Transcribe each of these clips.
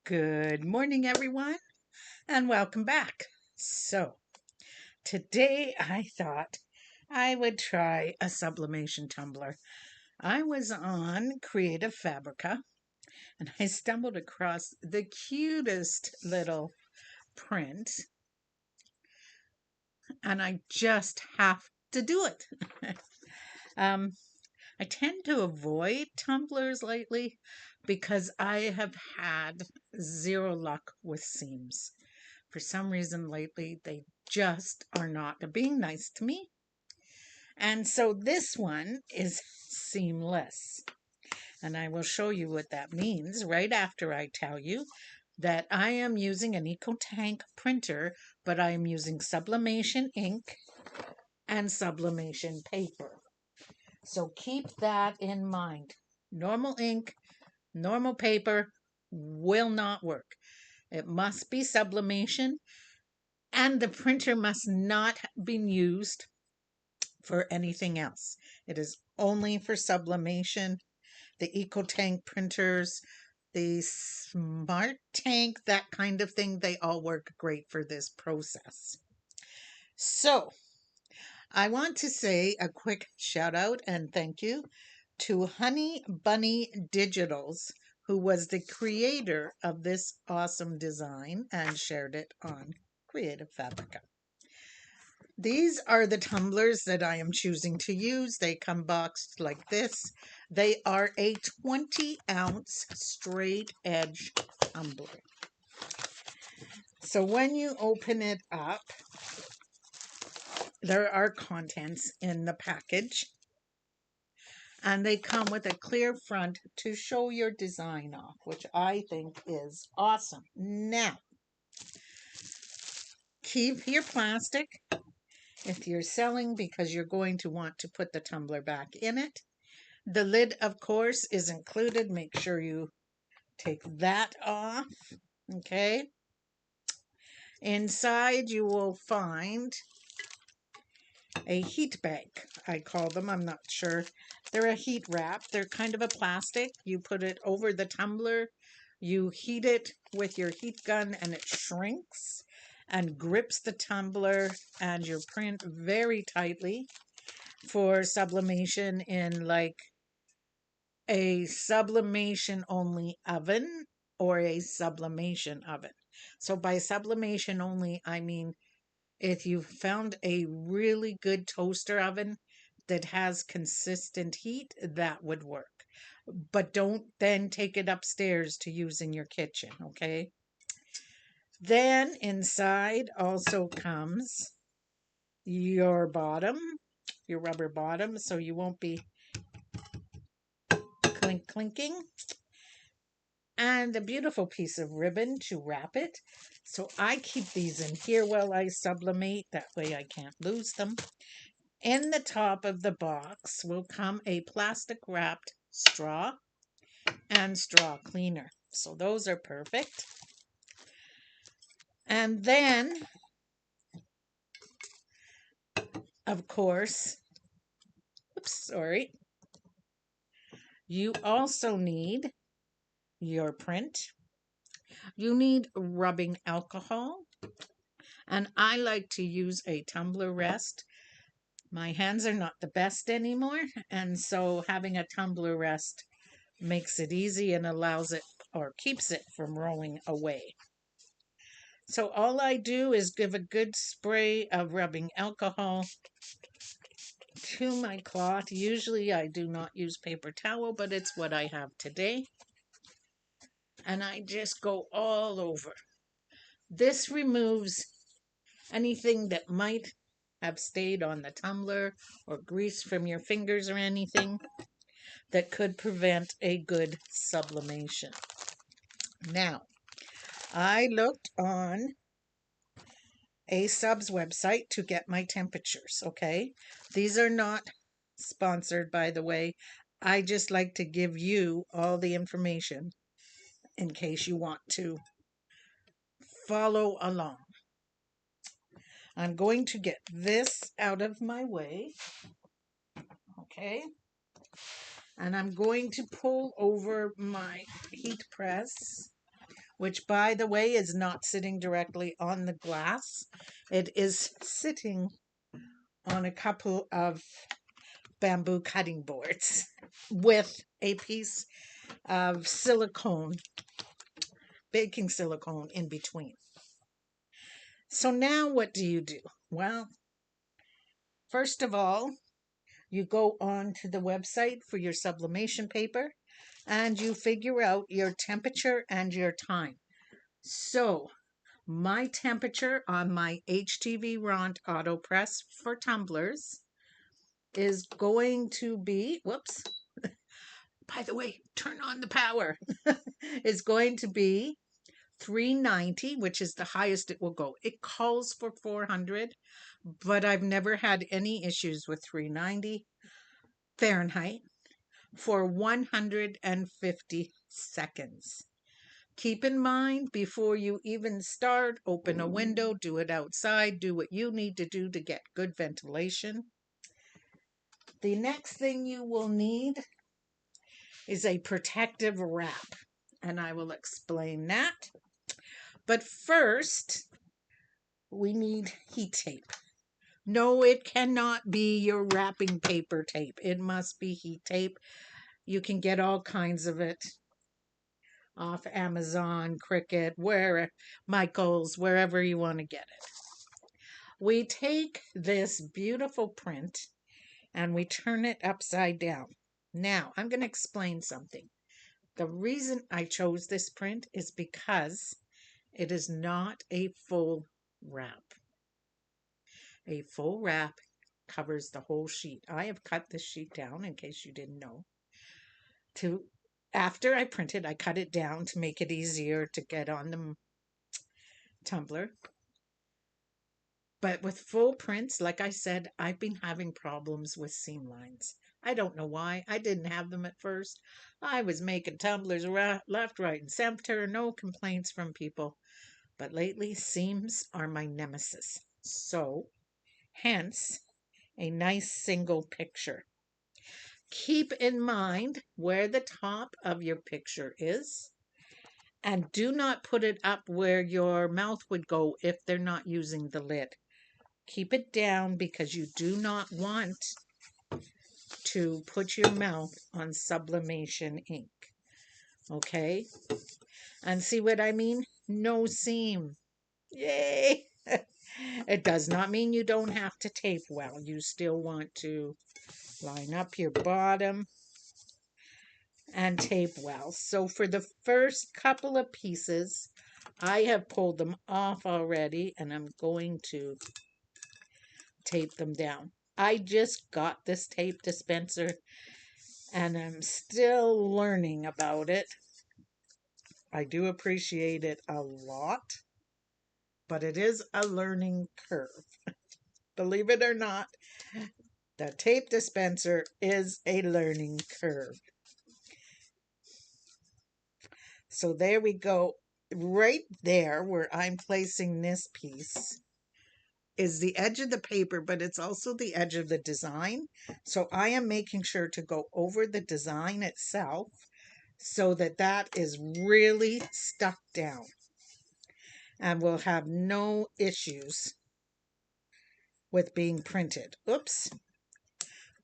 Good morning, everyone, and welcome back. So, today I thought I would try a sublimation tumbler. I was on Creative Fabrica and I stumbled across the cutest little print, and I just have to do it. um, I tend to avoid tumblers lately because I have had zero luck with seams. For some reason lately, they just are not being nice to me. And so this one is seamless. And I will show you what that means right after I tell you that I am using an EcoTank printer, but I am using sublimation ink and sublimation paper. So keep that in mind. Normal ink, normal paper will not work. It must be sublimation, and the printer must not be used for anything else. It is only for sublimation. The EcoTank printers, the Smart Tank, that kind of thing, they all work great for this process. So, I want to say a quick shout out and thank you to Honey Bunny Digitals, who was the creator of this awesome design and shared it on Creative Fabrica. These are the tumblers that I am choosing to use. They come boxed like this. They are a 20-ounce straight edge tumbler. So when you open it up, there are contents in the package, and they come with a clear front to show your design off, which I think is awesome. Now, keep your plastic if you're selling because you're going to want to put the tumbler back in it. The lid, of course, is included. Make sure you take that off. Okay. Inside, you will find a heat bag, I call them. I'm not sure. They're a heat wrap. They're kind of a plastic. You put it over the tumbler. You heat it with your heat gun, and it shrinks and grips the tumbler and your print very tightly for sublimation in like a sublimation only oven or a sublimation oven. So by sublimation only, I mean if you found a really good toaster oven that has consistent heat, that would work. But don't then take it upstairs to use in your kitchen, okay? Then inside also comes your bottom, your rubber bottom, so you won't be clinking, and a beautiful piece of ribbon to wrap it. So I keep these in here while I sublimate. That way I can't lose them. In the top of the box will come a plastic wrapped straw and straw cleaner. So those are perfect. And then, of course, you also need your print. You need rubbing alcohol. And I like to use a tumbler rest. My hands are not the best anymore, and so having a tumbler rest makes it easy and allows it or keeps it from rolling away. So all I do is give a good spray of rubbing alcohol to my cloth. Usually I do not use paper towel, but it's what I have today. And I just go all over. This removes anything that might have stayed on the tumbler or grease from your fingers or anything that could prevent a good sublimation. Now, I looked on a sub's website to get my temperatures, okay? These are not sponsored, by the way. I just like to give you all the information in case you want to follow along. I'm going to get this out of my way, okay? And I'm going to pull over my heat press which, by the way, is not sitting directly on the glass. It is sitting on a couple of bamboo cutting boards with a piece of silicone, baking silicone in between. So now what do? Well, first of all, you go on to the website for your sublimation paper and you figure out your temperature and your time. So my temperature on my HTV Ront auto press for tumblers is going to be, whoops, by the way, turn on the power, is going to be 390, which is the highest it will go. It calls for 400, but I've never had any issues with 390 Fahrenheit for 150 seconds. Keep in mind, before you even start, open a window, do it outside, do what you need to do to get good ventilation. The next thing you will need is a protective wrap, and I will explain that. But first, we need heat tape. No, it cannot be your wrapping paper tape. It must be heat tape. You can get all kinds of it off Amazon, Cricket, where Michael's, wherever you want to get it. We take this beautiful print and we turn it upside down. Now, I'm going to explain something. The reason I chose this print is because it is not a full wrap. A full wrap covers the whole sheet. I have cut this sheet down, in case you didn't know. After I printed, I cut it down to make it easier to get on the tumbler. But with full prints, like I said, I've been having problems with seam lines. I don't know why. I didn't have them at first. I was making tumblers left, right, and center. No complaints from people. But lately, seams are my nemesis. So, hence, a nice single picture. Keep in mind where the top of your picture is. And do not put it up where your mouth would go if they're not using the lid. Keep it down because you do not want to put your mouth on sublimation ink. Okay? And see what I mean? No seam. Yay! It does not mean you don't have to tape well. You still want to line up your bottom and tape well. So for the first couple of pieces, I have pulled them off already and I'm going to tape them down. I just got this tape dispenser and I'm still learning about it. I do appreciate it a lot, but it is a learning curve. Believe it or not, the tape dispenser is a learning curve. So there we go. Right there where I'm placing this piece is the edge of the paper, but it's also the edge of the design. So I am making sure to go over the design itself so that that is really stuck down and will have no issues with being printed. Oops.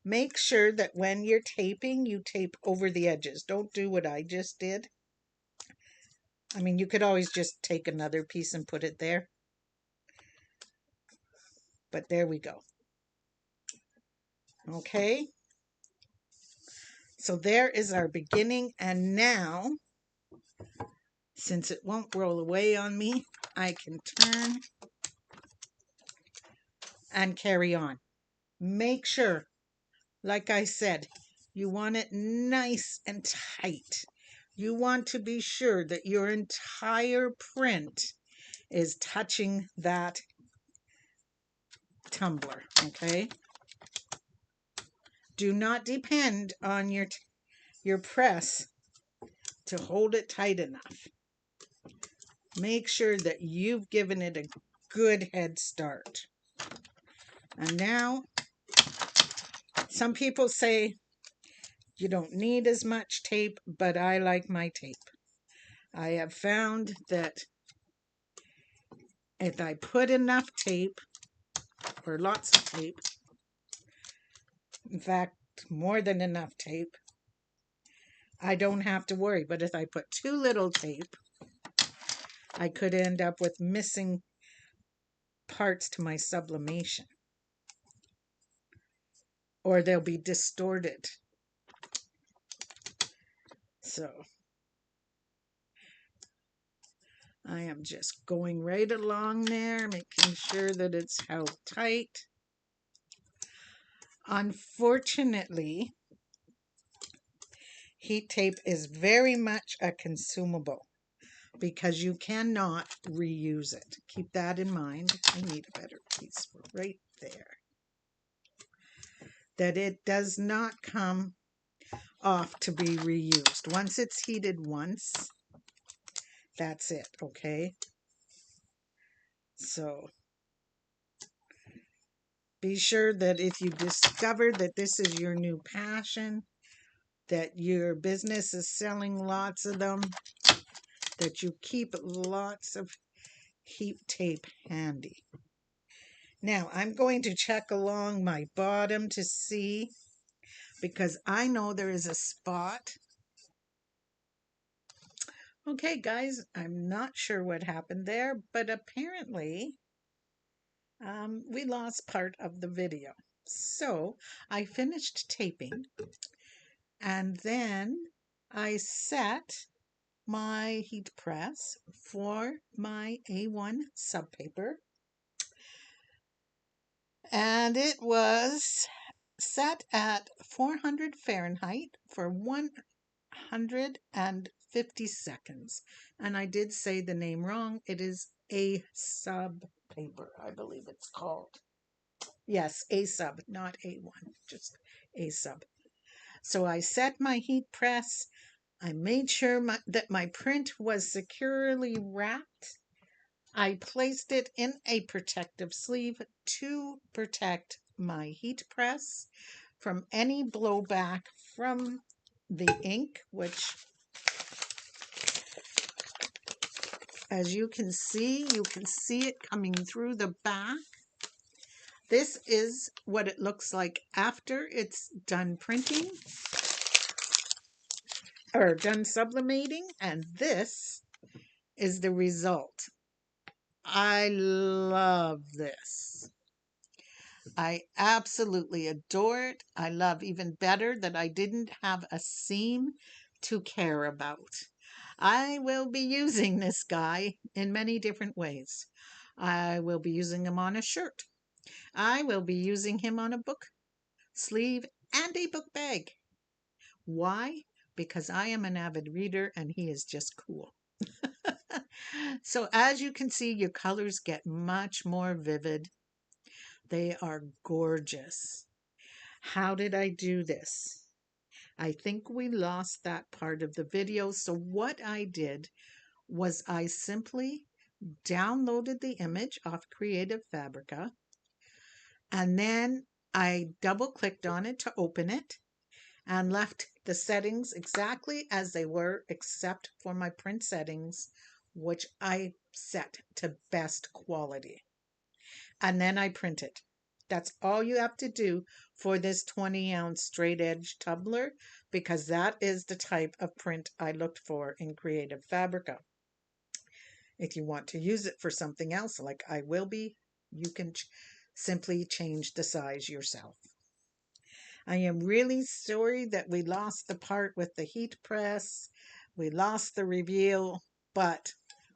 Make sure that when you're taping, you tape over the edges. Don't do what I just did. I mean, you could always just take another piece and put it there. But there we go. Okay. So there is our beginning. And now, since it won't roll away on me, I can turn and carry on. Make sure, like I said, you want it nice and tight. You want to be sure that your entire print is touching that tumbler, okay? Do not depend on your press to hold it tight enough. Make sure that you've given it a good head start. And now, some people say you don't need as much tape, but I like my tape. I have found that if I put enough tape, or lots of tape, in fact, more than enough tape, I don't have to worry. But if I put too little tape, I could end up with missing parts to my sublimation, or they'll be distorted. So I am just going right along there, making sure that it's held tight. Unfortunately, heat tape is very much a consumable because you cannot reuse it. Keep that in mind. I need a better piece right there. That it does not come off to be reused. Once it's heated once, that's it, okay? So be sure that if you discover that this is your new passion, that your business is selling lots of them, that you keep lots of heat tape handy. Now, I'm going to check along my bottom to see, because I know there is a spot. Okay, guys, I'm not sure what happened there, but apparently we lost part of the video. So I finished taping, and then I set my heat press for my A1 subpaper, and it was set at 400 Fahrenheit for 150 seconds. And I did say the name wrong. It is a sub paper, I believe it's called. Yes, a sub, not A1, just a sub. So I set my heat press. I made sure that my print was securely wrapped. I placed it in a protective sleeve to protect my heat press from any blowback from the ink, which, as you can see it coming through the back. This is what it looks like after it's done printing or done sublimating, and this is the result. I love this. I absolutely adore it. I love even better that I didn't have a seam to care about. I will be using this guy in many different ways. I will be using him on a shirt. I will be using him on a book sleeve and a book bag. Why? Because I am an avid reader and he is just cool. So as you can see, your colors get much more vivid. They are gorgeous. How did I do this? I think we lost that part of the video. So what I did was I simply downloaded the image off Creative Fabrica, and then I double clicked on it to open it and left the settings exactly as they were, except for my print settings, which I set to best quality. And then I print it. That's all you have to do for this 20-ounce straight edge tumbler, because that is the type of print I looked for in Creative Fabrica. If you want to use it for something else, like I will be, you can simply change the size yourself. I am really sorry that we lost the part with the heat press. We lost the reveal, but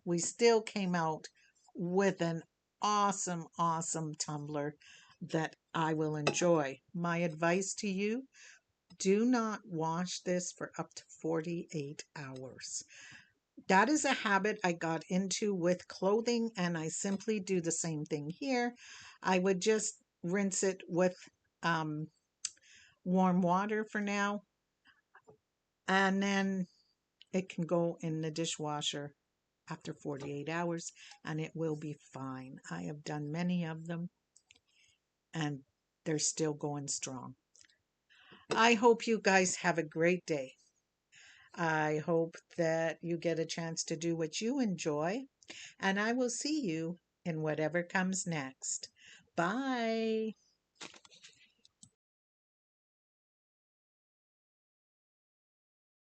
we still came out with an awesome, awesome tumbler that I will enjoy. My advice to you, do not wash this for up to 48 hours. That is a habit I got into with clothing, and I simply do the same thing here. I would just rinse it with warm water for now, and then it can go in the dishwasher after 48 hours and it will be fine. I have done many of them and they're still going strong. I hope you guys have a great day. I hope that you get a chance to do what you enjoy, and I will see you in whatever comes next. Bye.